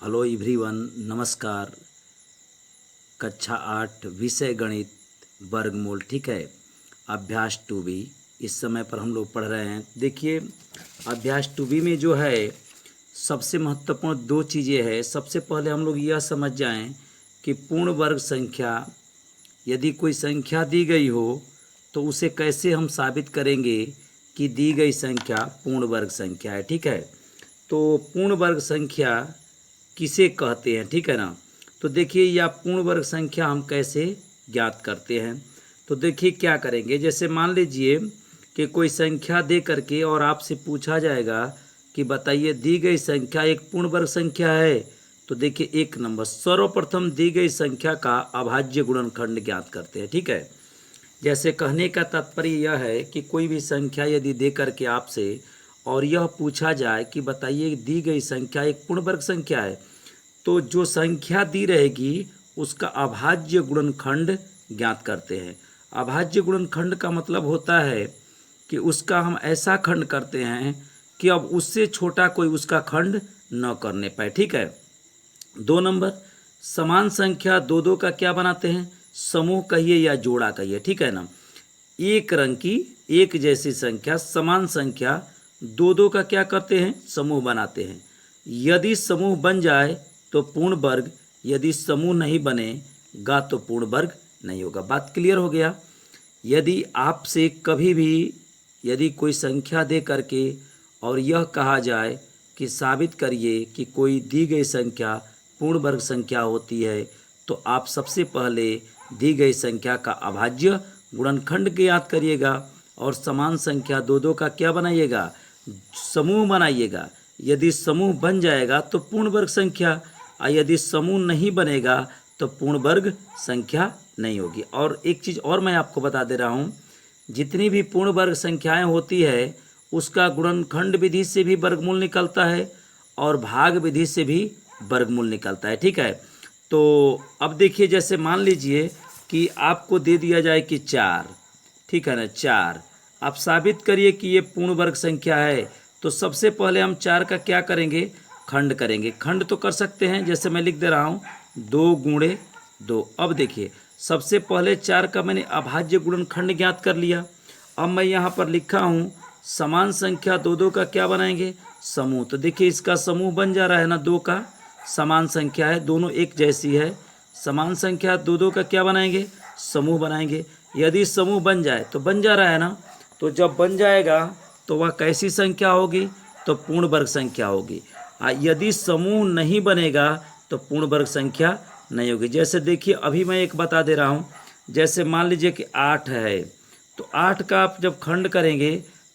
Hello everyone, नमस्कार। कक्षा 8 विषय गणित वर्गमूल, ठीक है। अभ्यास 2B इस समय पर हम लोग पढ़ रहे हैं। देखिए, अभ्यास 2B में जो है सबसे महत्वपूर्ण दो चीज़ें हैं। सबसे पहले हम लोग यह समझ जाएं कि पूर्ण वर्ग संख्या, यदि कोई संख्या दी गई हो तो उसे कैसे हम साबित करेंगे कि दी गई संख्या पूर्ण वर्ग संख्या है, ठीक है। तो पूर्ण वर्ग संख्या किसे कहते हैं, ठीक है ना। तो देखिए, यह पूर्ण वर्ग संख्या हम कैसे ज्ञात करते हैं। तो देखिए क्या करेंगे, जैसे मान लीजिए कि कोई संख्या दे करके और आपसे पूछा जाएगा कि बताइए दी गई संख्या एक पूर्ण वर्ग संख्या है। तो देखिए, एक नंबर सर्वप्रथम दी गई संख्या का अभाज्य गुणनखंड ज्ञात करते हैं, ठीक है। जैसे कहने का तात्पर्य यह है कि कोई भी संख्या यदि दे करके आपसे और यह पूछा जाए कि बताइए दी गई संख्या एक पूर्ण वर्ग संख्या है, तो जो संख्या दी रहेगी उसका अभाज्य गुणनखंड ज्ञात करते हैं। अभाज्य गुणनखंड का मतलब होता है कि उसका हम ऐसा खंड करते हैं कि अब उससे छोटा कोई उसका खंड न करने पाए, ठीक है। 2 नंबर, समान संख्या दो दो का क्या बनाते हैं, समूह कहिए या जोड़ा कहिए, ठीक है ना। एक रंग की एक जैसी संख्या, समान संख्या दो दो का क्या करते हैं, समूह बनाते हैं। यदि समूह बन जाए तो पूर्ण वर्ग, यदि समूह नहीं बनेगा तो पूर्ण वर्ग नहीं होगा। बात क्लियर हो गया। यदि आपसे कभी भी यदि कोई संख्या दे करके और यह कहा जाए कि साबित करिए कि कोई दी गई संख्या पूर्ण वर्ग संख्या होती है, तो आप सबसे पहले दी गई संख्या का अभाज्य गुणनखंड ज्ञात करिएगा और समान संख्या दो दो का क्या बनाइएगा, समूह बनाइएगा। यदि समूह बन जाएगा तो पूर्ण वर्ग संख्या, और यदि समूह नहीं बनेगा तो पूर्ण वर्ग संख्या नहीं होगी। और एक चीज़ और मैं आपको बता दे रहा हूँ, जितनी भी पूर्ण वर्ग संख्याएं होती है उसका गुणनखंड विधि से भी वर्गमूल निकलता है और भाग विधि से भी वर्गमूल निकलता है, ठीक है। तो अब देखिए, जैसे मान लीजिए कि आपको दे दिया जाए कि 4, ठीक है ना, 4, आप साबित करिए कि ये पूर्ण वर्ग संख्या है। तो सबसे पहले हम 4 का क्या करेंगे, खंड करेंगे। खंड तो कर सकते हैं, जैसे मैं लिख दे रहा हूँ 2 गुणे 2। अब देखिए, सबसे पहले 4 का मैंने अभाज्य गुणनखंड ज्ञात कर लिया। अब मैं यहाँ पर लिखा हूँ समान संख्या दो दो का क्या बनाएंगे, समूह। तो देखिए, इसका समूह बन जा रहा है ना, 2 का समान संख्या है, दोनों एक जैसी है। समान संख्या दो दो का क्या बनाएंगे, समूह बनाएंगे। यदि समूह बन जाए तो बन जा रहा है ना, तो जब बन जाएगा तो वह कैसी संख्या होगी, तो पूर्ण वर्ग संख्या होगी। यदि समूह नहीं बनेगा तो पूर्ण वर्ग संख्या नहीं होगी। जैसे देखिए, अभी मैं एक बता दे रहा हूँ, जैसे मान लीजिए कि 8 है, तो 8 का आप जब खंड करेंगे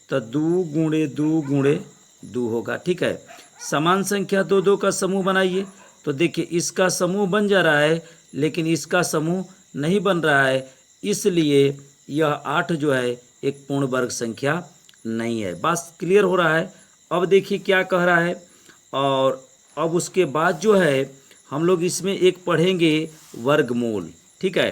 तो 2 गुणे 2 गुणे 2 होगा, ठीक है। समान संख्या दो दो का समूह बनाइए। तो देखिए, इसका समूह बन जा रहा है लेकिन इसका समूह नहीं बन रहा है, इसलिए यह 8 जो है एक पूर्ण वर्ग संख्या नहीं है। बात क्लियर हो रहा है। अब देखिए क्या कह रहा है, और अब उसके बाद जो है हम लोग इसमें एक पढ़ेंगे वर्गमूल, ठीक है।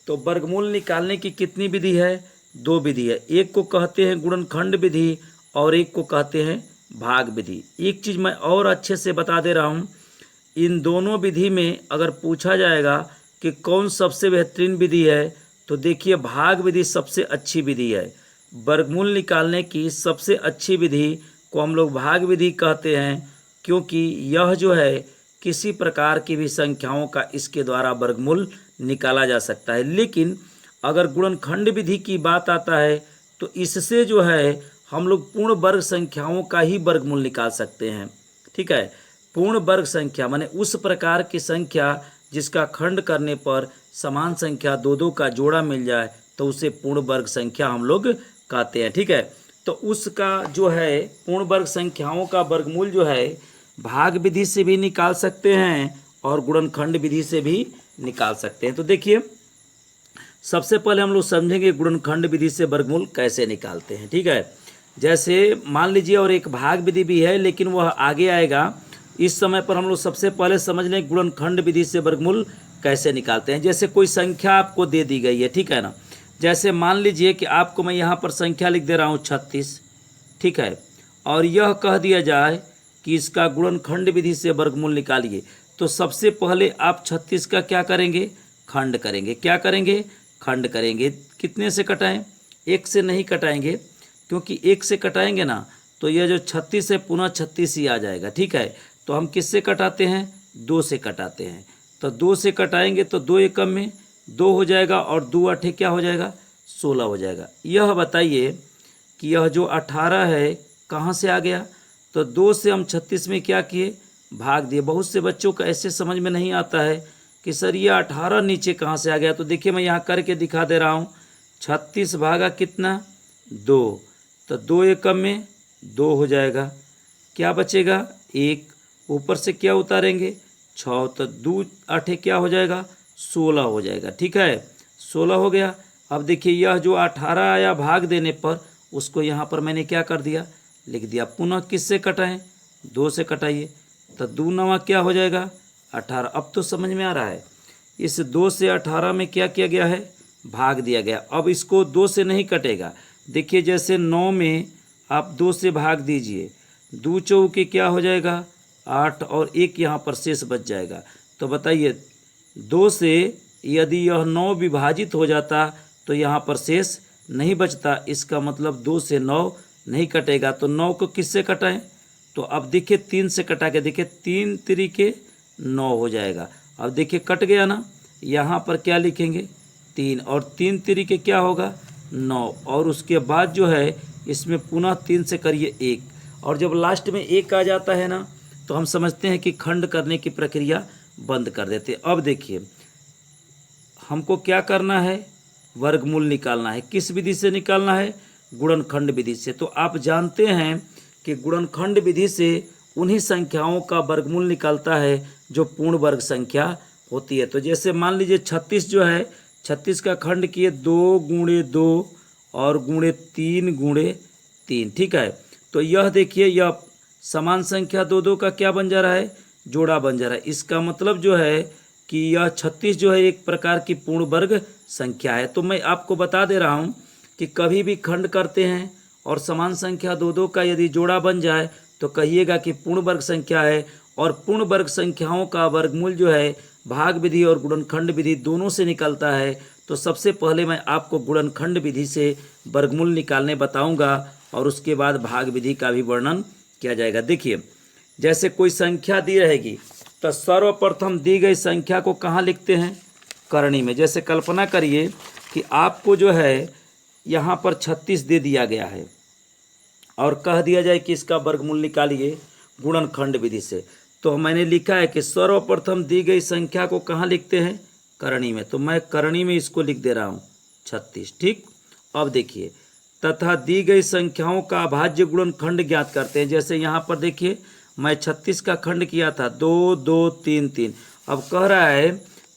तो वर्गमूल निकालने की कितनी विधि है, 2 विधि है। एक को कहते हैं गुणनखंड विधि और एक को कहते हैं भाग विधि। एक चीज़ मैं और अच्छे से बता दे रहा हूँ, इन दोनों विधि में अगर पूछा जाएगा कि कौन सबसे बेहतरीन विधि है, तो देखिए भाग विधि सबसे अच्छी विधि है। वर्गमूल निकालने की सबसे अच्छी विधि को हम लोग भाग विधि कहते हैं, क्योंकि यह जो है किसी प्रकार की भी संख्याओं का इसके द्वारा वर्गमूल निकाला जा सकता है। लेकिन अगर गुणनखंड विधि की बात आता है तो इससे जो है हम लोग पूर्ण वर्ग संख्याओं का ही वर्गमूल निकाल सकते हैं, ठीक है। पूर्ण वर्ग संख्या माने उस प्रकार की संख्या जिसका खंड करने पर समान संख्या दो दो का जोड़ा मिल जाए तो उसे पूर्ण वर्ग संख्या हम लोग कहते हैं, ठीक है। तो उसका जो है पूर्ण वर्ग संख्याओं का वर्गमूल जो है भाग विधि से भी निकाल सकते हैं और गुणनखंड विधि से भी निकाल सकते हैं। तो देखिए, सबसे पहले हम लोग समझेंगे गुणनखंड विधि से वर्गमूल कैसे निकालते हैं, ठीक है। जैसे मान लीजिए, और एक भाग विधि भी है लेकिन वह आगे आएगा। इस समय पर हम लोग सबसे पहले समझ लें गुणनखंड विधि से वर्गमूल कैसे निकालते हैं। जैसे कोई संख्या आपको दे दी गई है, ठीक है ना। जैसे मान लीजिए कि आपको मैं यहाँ पर संख्या लिख दे रहा हूँ 36, ठीक है, और यह कह दिया जाए कि इसका गुणनखंड विधि से वर्गमूल निकालिए। तो सबसे पहले आप 36 का क्या करेंगे, खंड करेंगे। क्या करेंगे, खंड करेंगे। कितने से कटाएं, 1 से नहीं कटाएंगे, क्योंकि 1 से कटाएंगे ना तो यह जो 36 है पुनः 36 ही आ जाएगा। ठीक है, तो हम किससे कटाते हैं, 2 से कटाते हैं। तो 2 से कटाएंगे तो 2 एकम में 2 हो जाएगा और 2 आठे क्या हो जाएगा, 16 हो जाएगा। यह बताइए कि यह जो 18 है कहाँ से आ गया, तो 2 से हम 36 में क्या किए, भाग दिए। बहुत से बच्चों को ऐसे समझ में नहीं आता है कि सर ये 18 नीचे कहाँ से आ गया। तो देखिए मैं यहाँ करके दिखा दे रहा हूँ। 36 भागा कितना, 2, तो 2 एकम में 2 हो जाएगा। क्या बचेगा, 1, ऊपर से क्या उतारेंगे, 6, तो 2 आठे क्या हो जाएगा, 16 हो जाएगा। ठीक है, 16 हो गया। अब देखिए यह जो 18 आया भाग देने पर, उसको यहाँ पर मैंने क्या कर दिया, लिख दिया। पुनः किससे कटाएं, 2 से कटाइए, तो 2 नवा क्या हो जाएगा, 18। अब तो समझ में आ रहा है, इस 2 से 18 में क्या किया गया है, भाग दिया गया। अब इसको 2 से नहीं कटेगा। देखिए जैसे 9 में आप 2 से भाग दीजिए, 2 चौके क्या हो जाएगा, 8, और 1 यहाँ पर शेष बच जाएगा। तो बताइए 2 से यदि यह 9 विभाजित हो जाता तो यहाँ पर शेष नहीं बचता। इसका मतलब 2 से 9 नहीं कटेगा। तो 9 को किससे कटाएं, तो अब देखिए 3 से कटा के देखिए, 3 तिरिके 9 हो जाएगा। अब देखिए कट गया ना, यहाँ पर क्या लिखेंगे, 3, और 3 तिरिके क्या होगा, 9, और उसके बाद जो है इसमें पुनः 3 से करिए 1, और जब लास्ट में 1 आ जाता है ना तो हम समझते हैं कि खंड करने की प्रक्रिया बंद कर देते। अब देखिए हमको क्या करना है, वर्गमूल निकालना है। किस विधि से निकालना है, गुणनखंड विधि से। तो आप जानते हैं कि गुणनखंड विधि से उन्हीं संख्याओं का वर्गमूल निकलता है जो पूर्ण वर्ग संख्या होती है। तो जैसे मान लीजिए 36 जो है, 36 का खंड किए 2 गुणे 2 और गुणे 3 गुणे 3। ठीक है, तो यह देखिए यह समान संख्या 2 2 का क्या बन जा रहा है, जोड़ा बन जा रहा है। इसका मतलब जो है कि यह 36 जो है एक प्रकार की पूर्ण वर्ग संख्या है। तो मैं आपको बता दे रहा हूँ कि कभी भी खंड करते हैं और समान संख्या 2 2 का यदि जोड़ा बन जाए तो कहिएगा कि पूर्ण वर्ग संख्या है। और पूर्ण वर्ग संख्याओं का वर्गमूल जो है भाग विधि और गुणनखंड विधि दोनों से निकलता है। तो सबसे पहले मैं आपको गुणनखंड विधि से वर्गमूल निकालने बताऊंगा और उसके बाद भाग विधि का भी वर्णन किया जाएगा। देखिए जैसे कोई संख्या दी रहेगी तो सर्वप्रथम दी गई संख्या को कहाँ लिखते हैं, करणी में। जैसे कल्पना करिए कि आपको जो है यहाँ पर 36 दे दिया गया है और कह दिया जाए कि इसका वर्गमूल निकालिए गुणनखंड विधि से। तो मैंने लिखा है कि सर्वप्रथम दी गई संख्या को कहाँ लिखते हैं, करणी में। तो मैं करणी में इसको लिख दे रहा हूँ 36। ठीक, अब देखिए तथा दी गई संख्याओं का अभाज्य गुणनखंड ज्ञात करते हैं। जैसे यहाँ पर देखिए मैं 36 का खंड किया था, 2 2 3 3। अब कह रहा है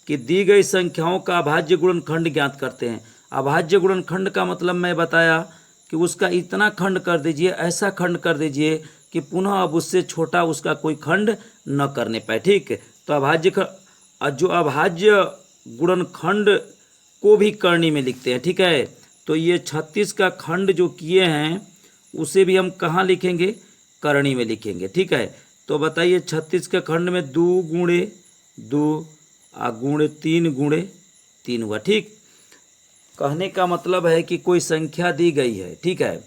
कि दी गई संख्याओं का अभाज्य गुणनखंड ज्ञात करते हैं। अभाज्य गुणनखंड का मतलब मैं बताया कि उसका इतना खंड कर दीजिए, ऐसा खंड कर दीजिए कि पुनः अब उससे छोटा उसका कोई खंड न करने पाए। ठीक है, तो जो अभाज्य गुणनखंड को भी करणी में लिखते हैं। ठीक है, तो ये 36 का खंड जो किए हैं उसे भी हम कहाँ लिखेंगे, करणी में लिखेंगे। ठीक है, तो बताइए 36 के खंड में 2 गुणे 2 गुणे 3 गुणे 3 हुआ। ठीक, कहने का मतलब है कि कोई संख्या दी गई है, ठीक है,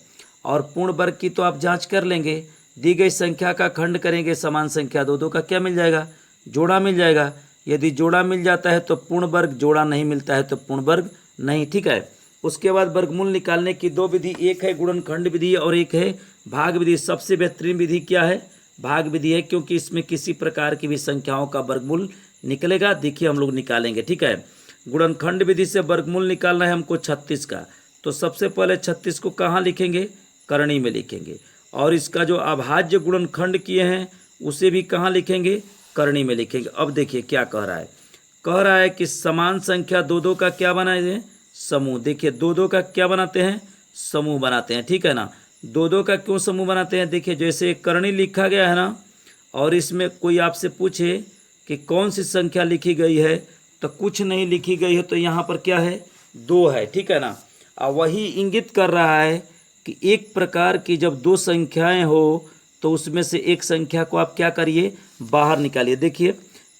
और पूर्ण वर्ग की तो आप जांच कर लेंगे। दी गई संख्या का खंड करेंगे, समान संख्या 2 2 का क्या मिल जाएगा, जोड़ा मिल जाएगा। यदि जोड़ा मिल जाता है तो पूर्ण वर्ग, जोड़ा नहीं मिलता है तो पूर्ण वर्ग नहीं। ठीक है, उसके बाद वर्गमूल निकालने की 2 विधि, एक है गुणनखंड विधि और एक है भाग विधि। सबसे बेहतरीन विधि क्या है, भाग विधि है, क्योंकि इसमें किसी प्रकार की भी संख्याओं का वर्गमूल निकलेगा। देखिए हम लोग निकालेंगे। ठीक है, गुणनखंड विधि से वर्गमूल निकालना है हमको 36 का। तो सबसे पहले 36 को कहाँ लिखेंगे, करणी में लिखेंगे, और इसका जो अभाज्य गुणनखंड किए हैं उसे भी कहाँ लिखेंगे, करणी में लिखेंगे। अब देखिए क्या कह रहा है कि समान संख्या 2 2 का क्या बनाए, समूह। देखिए 2 2 का क्या बनाते हैं, समूह बनाते हैं। ठीक है ना, 2 2 का क्यों समूह बनाते हैं, देखिए जैसे करणी लिखा गया है ना, और इसमें कोई आपसे पूछे कि कौन सी संख्या लिखी गई है तो कुछ नहीं लिखी गई है, तो यहाँ पर क्या है, 2 है। ठीक है ना, और वही इंगित कर रहा है कि एक प्रकार की जब 2 संख्याएं हो तो उसमें से एक संख्या को आप क्या करिए, बाहर निकालिए। देखिए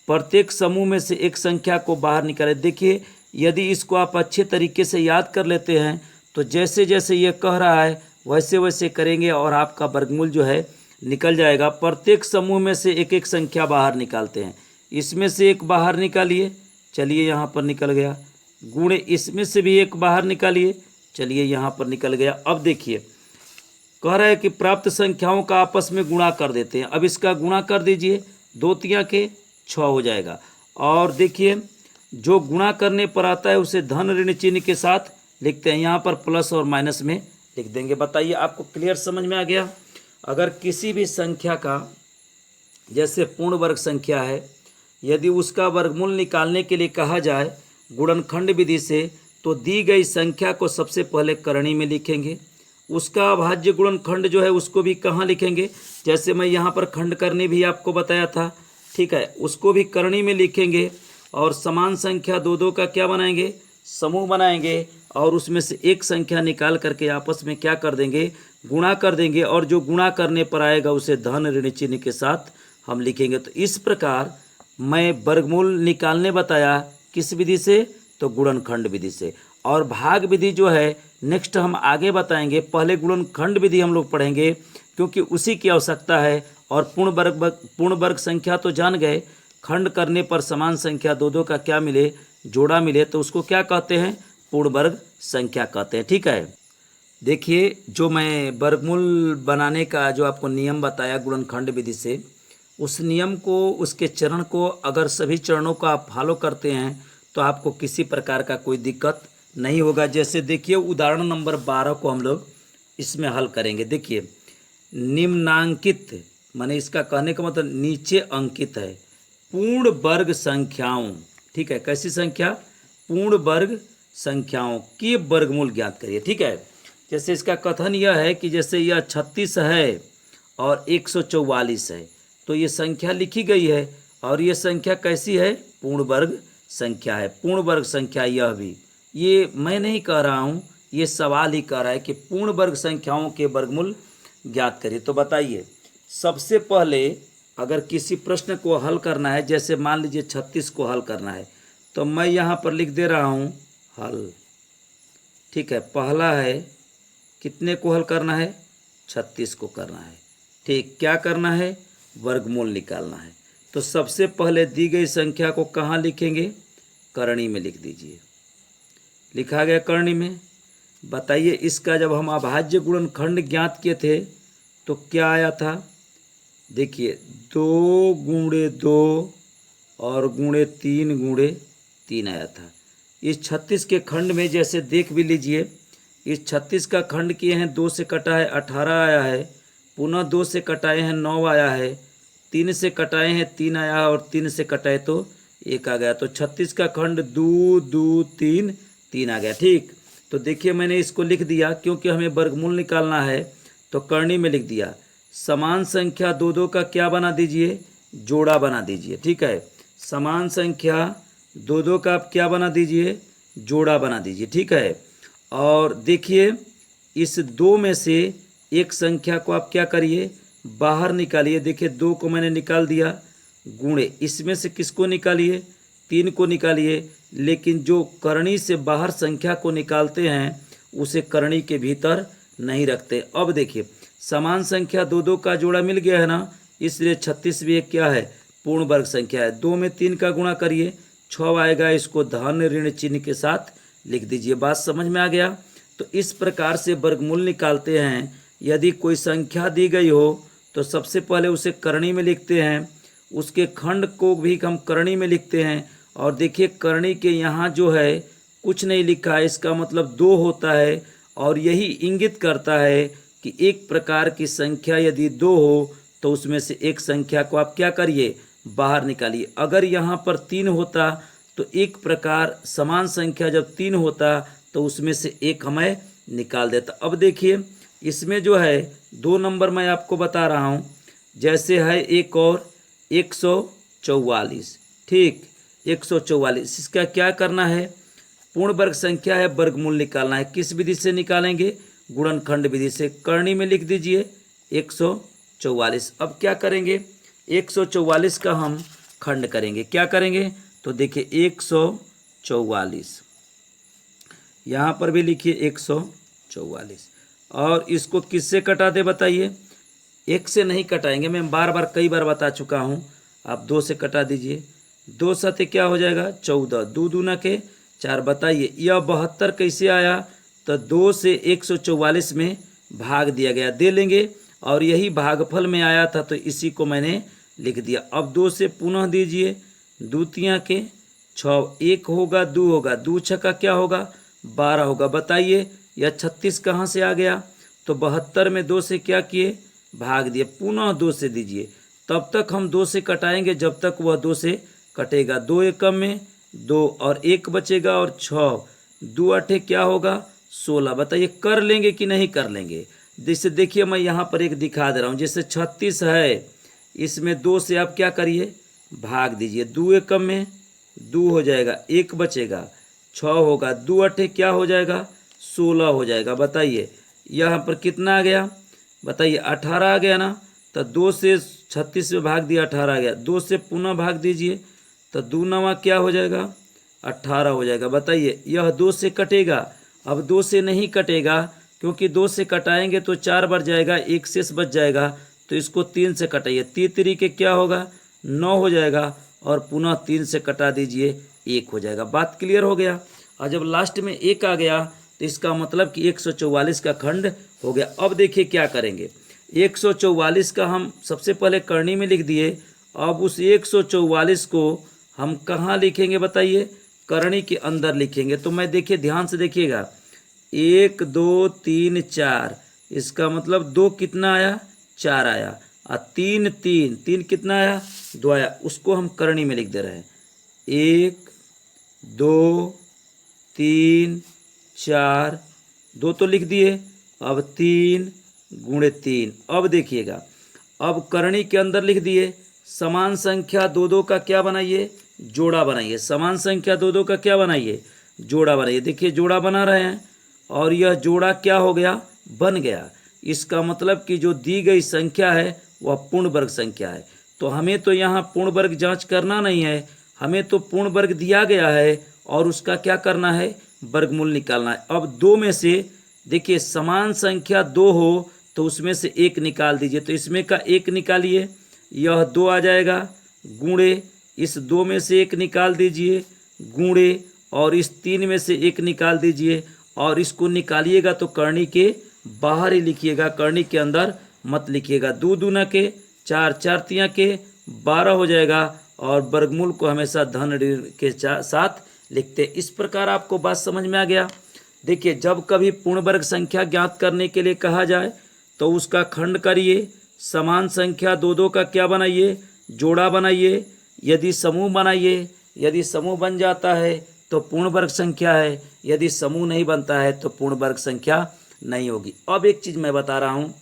प्रत्येक समूह में से एक संख्या को बाहर निकालिए। देखिए यदि इसको आप अच्छे तरीके से याद कर लेते हैं तो जैसे जैसे ये कह रहा है वैसे वैसे करेंगे और आपका वर्गमूल जो है निकल जाएगा। प्रत्येक समूह में से एक एक संख्या बाहर निकालते हैं। इसमें से एक बाहर निकालिए, चलिए यहाँ पर निकल गया। गुणे इसमें से भी एक बाहर निकालिए, चलिए यहाँ पर निकल गया। अब देखिए कह रहा है कि प्राप्त संख्याओं का आपस में गुणा कर देते हैं। अब इसका गुणा कर दीजिए, 2 तिया के 6 हो जाएगा। और देखिए जो गुणा करने पर आता है उसे धन ऋण चिन्ह के साथ लिखते हैं, यहाँ पर प्लस और माइनस में लिख देंगे। बताइए आपको क्लियर समझ में आ गया। अगर किसी भी संख्या का, जैसे पूर्ण वर्ग संख्या है, यदि उसका वर्गमूल निकालने के लिए कहा जाए गुणनखंड विधि से, तो दी गई संख्या को सबसे पहले करणी में लिखेंगे। उसका अभाज्य गुणनखंड जो है उसको भी कहाँ लिखेंगे, जैसे मैं यहाँ पर खंड करनी भी आपको बताया था, ठीक है, उसको भी करणी में लिखेंगे। और समान संख्या दो दो का क्या बनाएंगे, समूह बनाएंगे और उसमें से एक संख्या निकाल करके आपस में क्या कर देंगे, गुणा कर देंगे। और जो गुणा करने पर आएगा उसे धन ऋण चिन्ह के साथ हम लिखेंगे। तो इस प्रकार मैं वर्गमूल निकालने बताया किस विधि से, तो गुणनखंड विधि से। और भाग विधि जो है नेक्स्ट हम आगे बताएंगे। पहले गुणनखंड विधि हम लोग पढ़ेंगे क्योंकि उसी की आवश्यकता है। और पूर्ण वर्ग संख्या तो जान गए, खंड करने पर समान संख्या दो दो का क्या मिले, जोड़ा मिले, तो उसको क्या कहते हैं, पूर्ण वर्ग संख्या कहते हैं। ठीक है, देखिए जो मैं वर्गमूल बनाने का जो आपको नियम बताया गुणनखंड विधि से, उस नियम को, उसके चरण को अगर सभी चरणों को आप फॉलो करते हैं तो आपको किसी प्रकार का कोई दिक्कत नहीं होगा। जैसे देखिए उदाहरण नंबर 12 को हम लोग इसमें हल करेंगे। देखिए निम्नांकित, माने इसका कहने का मतलब नीचे अंकित है, पूर्ण वर्ग संख्याओं, ठीक है, कैसी संख्या, पूर्ण वर्ग संख्याओं के वर्गमूल ज्ञात करिए। ठीक है, जैसे इसका कथन यह है कि जैसे यह 36 है और 144 है, तो ये संख्या लिखी गई है और ये संख्या कैसी है, पूर्ण वर्ग संख्या है। पूर्ण वर्ग संख्या यह भी, ये मैं नहीं कह रहा हूँ, ये सवाल ही कह रहा है कि पूर्ण वर्ग संख्याओं के वर्गमूल ज्ञात करिए। तो बताइए सबसे पहले अगर किसी प्रश्न को हल करना है, जैसे मान लीजिए 36 को हल करना है, तो मैं यहाँ पर लिख दे रहा हूँ हल। ठीक है, पहला है कितने को हल करना है, 36 को करना है। ठीक, क्या करना है, वर्गमूल निकालना है। तो सबसे पहले दी गई संख्या को कहाँ लिखेंगे, करणी में लिख दीजिए। लिखा गया करणी में। बताइए इसका जब हम अभाज्य गुणनखंड ज्ञात किए थे तो क्या आया था, देखिए 2 गुणे 2 और गुणे 3 आया था। इस 36 के खंड में जैसे देख भी लीजिए, इस 36 का खंड किए हैं, 2 से कटा है 18 आया है, पुनः 2 से कटाए हैं 9 आया है, 3 से कटाए हैं 3 आया है और 3 से कटाए तो 1 आ गया। तो 36 का खंड 2 2 3 आ गया। ठीक, तो देखिए मैंने इसको लिख दिया क्योंकि हमें वर्गमूल निकालना है, तो करणी में लिख दिया। समान संख्या दो दो का क्या बना दीजिए, जोड़ा बना दीजिए। ठीक है, समान संख्या दो दो का आप क्या बना दीजिए, जोड़ा बना दीजिए। ठीक है, और देखिए इस 2 में से एक संख्या को आप क्या करिए, बाहर निकालिए। देखिए 2 को मैंने निकाल दिया, गुणे इसमें से किसको निकालिए, 3 को निकालिए। लेकिन जो करणी से बाहर संख्या को निकालते हैं उसे करणी के भीतर नहीं रखते। अब देखिए समान संख्या दो दो का जोड़ा मिल गया है ना, इसलिए 36 भी एक क्या है, पूर्ण वर्ग संख्या है। 2 में 3 का गुणा करिए, 6 आएगा, इसको धन ऋण चिन्ह के साथ लिख दीजिए। बात समझ में आ गया। तो इस प्रकार से वर्गमूल निकालते हैं। यदि कोई संख्या दी गई हो तो सबसे पहले उसे करणी में लिखते हैं, उसके खंड को भी हम करणी में लिखते हैं। और देखिए करणी के यहाँ जो है कुछ नहीं लिखा है, इसका मतलब 2 होता है। और यही इंगित करता है कि एक प्रकार की संख्या यदि 2 हो तो उसमें से एक संख्या को आप क्या करिए, बाहर निकालिए। अगर यहाँ पर 3 होता तो एक प्रकार समान संख्या जब 3 होता तो उसमें से एक हमें निकाल देता। अब देखिए इसमें जो है 2 नंबर मैं आपको बता रहा हूँ, जैसे है एक और 144। ठीक, 144 इसका क्या करना है, पूर्ण वर्ग संख्या है, वर्गमूल निकालना है। किस विधि से निकालेंगे, गुणनखंड विधि से। करणी में लिख दीजिए 144। अब क्या करेंगे, 144 का हम खंड करेंगे। क्या करेंगे, तो देखिए 144, यहाँ पर भी लिखिए 144, और इसको किससे कटा दे बताइए। एक से नहीं कटाएंगे, मैं बार बार कई बार बता चुका हूँ। आप 2 से कटा दीजिए, 2 साथे क्या हो जाएगा 14, 2 दूना के 4। बताइए यह 72 कैसे आया, तो 2 से 144 में भाग दिया गया, दे लेंगे, और यही भागफल में आया था, तो इसी को मैंने लिख दिया। अब 2 से पुनः दीजिए, 2 तिया के 6, 1 होगा 2 होगा, 2 छक्का क्या होगा 12 होगा। बताइए यह 36 कहाँ से आ गया, तो 72 में 2 से क्या किए भाग दिए, पुनः 2 से दीजिए। तब तक हम 2 से कटाएंगे जब तक वह 2 से कटेगा। 2 एकम में 2 और 1 बचेगा, और 6, 2 अठे क्या होगा 16। बताइए कर लेंगे कि नहीं कर लेंगे। जैसे देखिए मैं यहाँ पर एक दिखा दे रहा हूँ, जैसे 36 है, इसमें 2 से आप क्या करिए भाग दीजिए। 2 एकम में 2 हो जाएगा, 1 बचेगा, 6 होगा, 2 अठे क्या हो जाएगा 16 हो जाएगा। बताइए यहाँ पर कितना आ गया, बताइए 18 आ गया ना। तो 2 से 36 में भाग दिया 18 आ गया, 2 से पुनः भाग दीजिए, तो 2 नवा क्या हो जाएगा 18 हो जाएगा। बताइए यह 2 से कटेगा, अब 2 से नहीं कटेगा, क्योंकि 2 से कटाएंगे तो 4 बढ़ जाएगा, 1 शेष बच जाएगा, तो इसको 3 से कटाइए। 3 तरीके क्या होगा 9 हो जाएगा, और पुनः 3 से कटा दीजिए 1 हो जाएगा। बात क्लियर हो गया। और जब लास्ट में 1 आ गया तो इसका मतलब कि 144 का खंड हो गया। अब देखिए क्या करेंगे, 144 का हम सबसे पहले करनी में लिख दिए। अब उस 144 को हम कहाँ लिखेंगे बताइए, करनी के अंदर लिखेंगे। तो मैं देखिए ध्यान से देखिएगा, 1 2 3 4, इसका मतलब 2 कितना आया 4 आया, और 3 3 3 कितना आया 2 आया। उसको हम करनी में लिख दे रहे हैं, 1 2 3 4, 2 तो लिख दिए, अब 3 गुणे 3। अब देखिएगा, अब करनी के अंदर लिख दिए, समान संख्या 2 2 का क्या बनाइए जोड़ा बनाइए। समान संख्या 2 2 का क्या बनाइए जोड़ा बनाइए। देखिए जोड़ा बना रहे हैं, और यह जोड़ा क्या हो गया बन गया। इसका मतलब कि जो दी गई संख्या है वह पूर्ण वर्ग संख्या है। तो हमें तो यहाँ पूर्ण वर्ग जांच करना नहीं है, हमें तो पूर्ण वर्ग दिया गया है, और उसका क्या करना है वर्गमूल निकालना है। अब 2 में से देखिए समान संख्या 2 हो तो उसमें से 1 निकाल दीजिए, तो इसमें का 1 निकालिए, यह 2 आ जाएगा, गुणे इस 2 में से 1 निकाल दीजिए, गुणे और इस 3 में से 1 निकाल दीजिए, और इसको निकालिएगा तो करनी के बाहर ही लिखिएगा, करनी के अंदर मत लिखिएगा। 2 दूना के 4, 4 तिया के 12 हो जाएगा, और वर्गमूल को हमेशा धन ऋण के साथ लिखते। इस प्रकार आपको बात समझ में आ गया। देखिए जब कभी पूर्ण वर्ग संख्या ज्ञात करने के लिए कहा जाए तो उसका खंड करिए, समान संख्या 2 2 का क्या बनाइए जोड़ा बनाइए, यदि समूह बनाइए, यदि समूह बन जाता है तो पूर्ण वर्ग संख्या है, यदि समूह नहीं बनता है तो पूर्ण वर्ग संख्या नहीं होगी। अब एक चीज़ मैं बता रहा हूँ,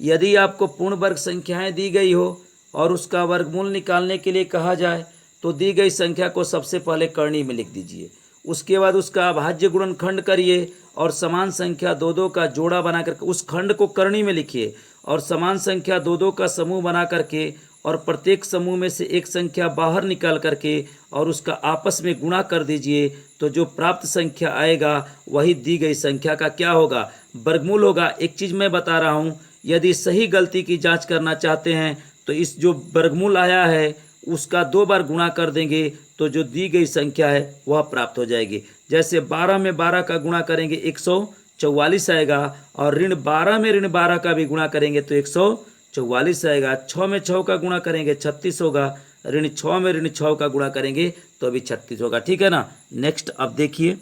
यदि आपको पूर्ण वर्ग संख्याएँ दी गई हो और उसका वर्गमूल निकालने के लिए कहा जाए तो दी गई संख्या को सबसे पहले करनी में लिख दीजिए, उसके बाद उसका अभाज्य गुणनखंड करिए, और समान संख्या 2 2 का जोड़ा बना करके उस खंड को करनी में लिखिए, और समान संख्या 2 2 का समूह बना करके, और प्रत्येक समूह में से एक संख्या बाहर निकाल करके और उसका आपस में गुणा कर दीजिए। तो जो प्राप्त संख्या आएगा वही दी गई संख्या का क्या होगा वर्गमूल होगा। एक चीज़ मैं बता रहा हूँ, यदि सही गलती की जाँच करना चाहते हैं तो इस जो वर्गमूल आया है उसका 2 बार गुणा कर देंगे तो जो दी गई संख्या है वह प्राप्त हो जाएगी। जैसे 12 में 12 का गुणा करेंगे 144 आएगा, और ऋण 12 में ऋण 12 का भी गुणा करेंगे तो 144 आएगा। 6 में 6 का गुणा करेंगे 36 होगा, ऋण 6 में ऋण 6 का गुणा करेंगे तो भी 36 होगा। ठीक है ना। नेक्स्ट अब देखिए,